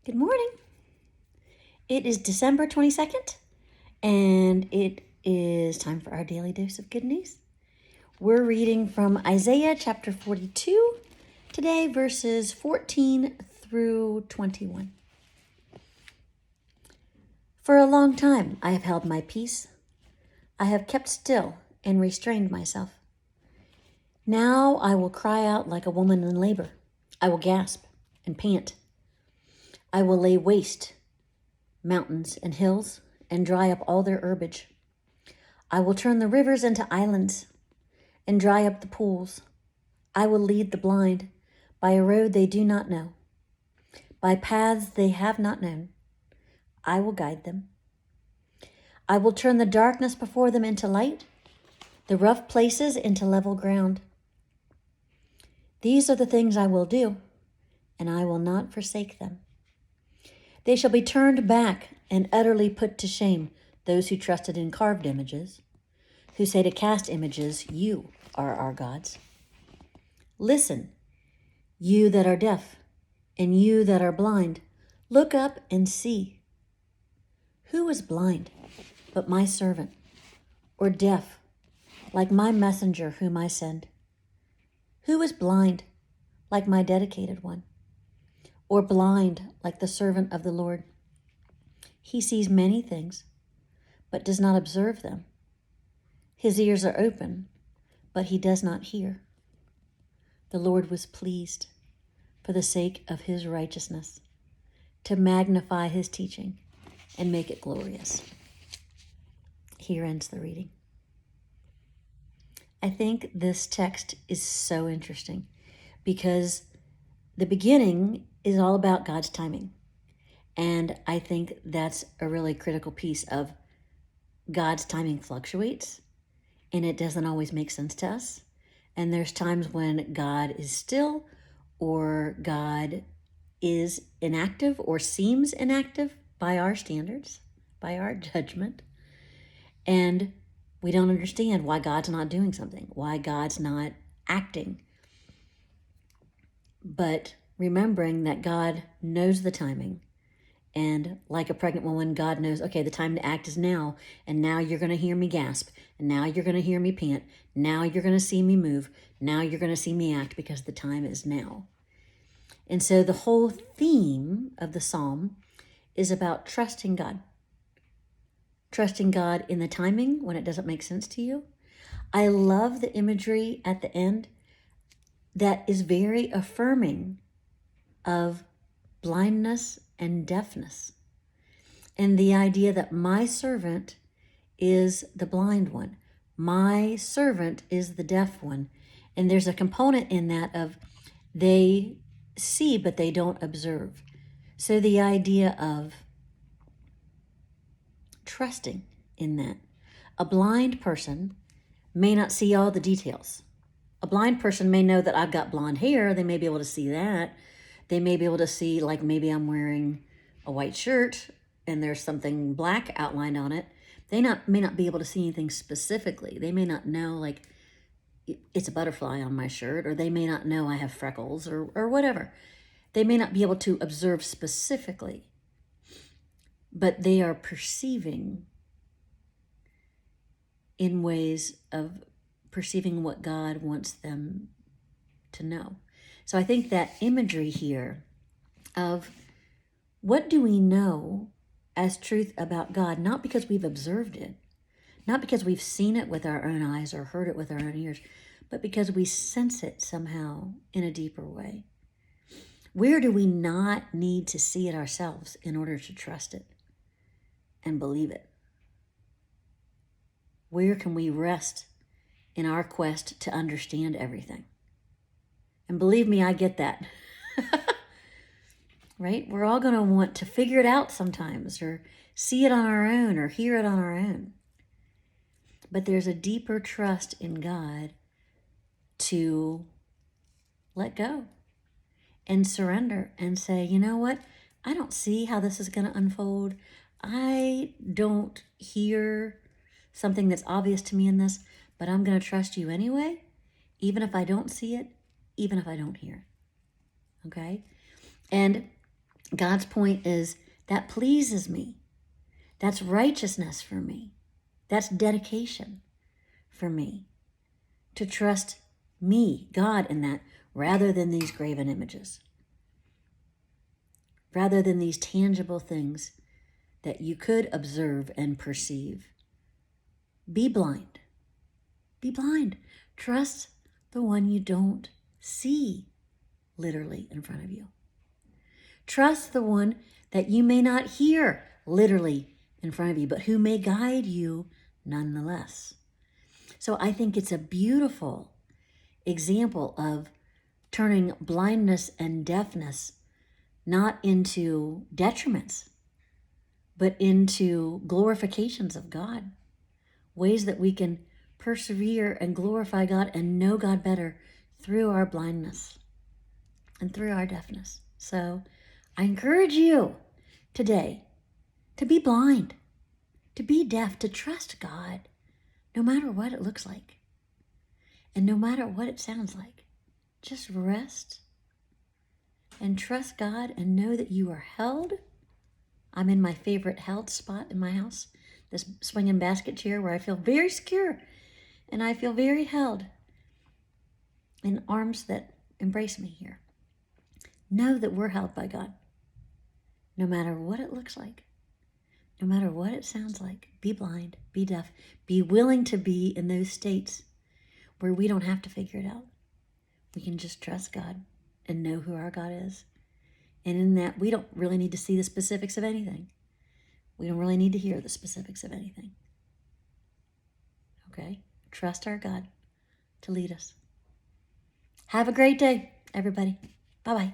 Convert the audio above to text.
Good morning. It is December 22nd, and it is time for our daily dose of good news. We're reading from Isaiah chapter 42 today, verses 14 through 21. For a long time I have held my peace. I have kept still and restrained myself. Now I will cry out like a woman in labor. I will gasp and pant. I will lay waste mountains and hills and dry up all their herbage. I will turn the rivers into islands and dry up the pools. I will lead the blind by a road they do not know, by paths they have not known. I will guide them. I will turn the darkness before them into light, the rough places into level ground. These are the things I will do, and I will not forsake them. They shall be turned back and utterly put to shame, those who trusted in carved images, who say to cast images, "You are our gods." Listen, you that are deaf, and you that are blind, look up and see. Who is blind but my servant, or deaf like my messenger whom I send? Who is blind like my dedicated one, or blind like the servant of the Lord? He sees many things, but does not observe them. His ears are open, but he does not hear. The Lord was pleased, for the sake of his righteousness, to magnify his teaching and make it glorious. Here ends the reading. I think this text is so interesting because the beginning is all about God's timing. And I think that's a really critical piece of God's timing fluctuates, and it doesn't always make sense to us. And there's times when God is still, or God is inactive or seems inactive by our standards, by our judgment. And we don't understand why God's not doing something, why God's not acting. But remembering that God knows the timing, and like a pregnant woman, God knows, okay, the time to act is now, and now you're going to hear me gasp, and now you're going to hear me pant, now you're going to see me move, now you're going to see me act because the time is now. And so the whole theme of the psalm is about trusting God. Trusting God in the timing when it doesn't make sense to you. I love the imagery at the end that is very affirming of blindness and deafness. And the idea that my servant is the blind one. My servant is the deaf one. And there's a component in that of they see, but they don't observe. So the idea of trusting in that. A blind person may not see all the details. A blind person may know that I've got blonde hair. They may be able to see that. They may be able to see, like, maybe I'm wearing a white shirt and there's something black outlined on it. They may not be able to see anything specifically. They may not know, like, it's a butterfly on my shirt, or they may not know I have freckles or whatever. They may not be able to observe specifically, but they are perceiving in ways of perceiving what God wants them to know. So I think that imagery here of what do we know as truth about God, not because we've observed it, not because we've seen it with our own eyes or heard it with our own ears, but because we sense it somehow in a deeper way. Where do we not need to see it ourselves in order to trust it and believe it? Where can we rest in our quest to understand everything? And believe me, I get that. Right? We're all going to want to figure it out sometimes, or see it on our own, or hear it on our own. But there's a deeper trust in God to let go and surrender and say, you know what? I don't see how this is going to unfold. I don't hear something that's obvious to me in this, but I'm going to trust you anyway, even if I don't see it, even if I don't hear it. Okay? And God's point is that pleases me. That's righteousness for me. That's dedication for me. To trust me, God, in that, rather than these graven images. Rather than these tangible things that you could observe and perceive. Be blind. Be blind. Trust the one you don't see literally in front of you. Trust the one that you may not hear literally in front of you, but who may guide you nonetheless. So I think it's a beautiful example of turning blindness and deafness not into detriments, but into glorifications of God. Ways that we can persevere and glorify God and know God better through our blindness and through our deafness. So I encourage you today to be blind, to be deaf, to trust God, no matter what it looks like and no matter what it sounds like. Just rest and trust God and know that you are held. I'm in my favorite held spot in my house, this swinging basket chair where I feel very secure and I feel very held in arms that embrace me here. Know that we're held by God, no matter what it looks like, no matter what it sounds like. Be blind, be deaf, be willing to be in those states where we don't have to figure it out. We can just trust God and know who our God is. And in that, we don't really need to see the specifics of anything. We don't really need to hear the specifics of anything. Okay? Trust our God to lead us. Have a great day, everybody. Bye-bye.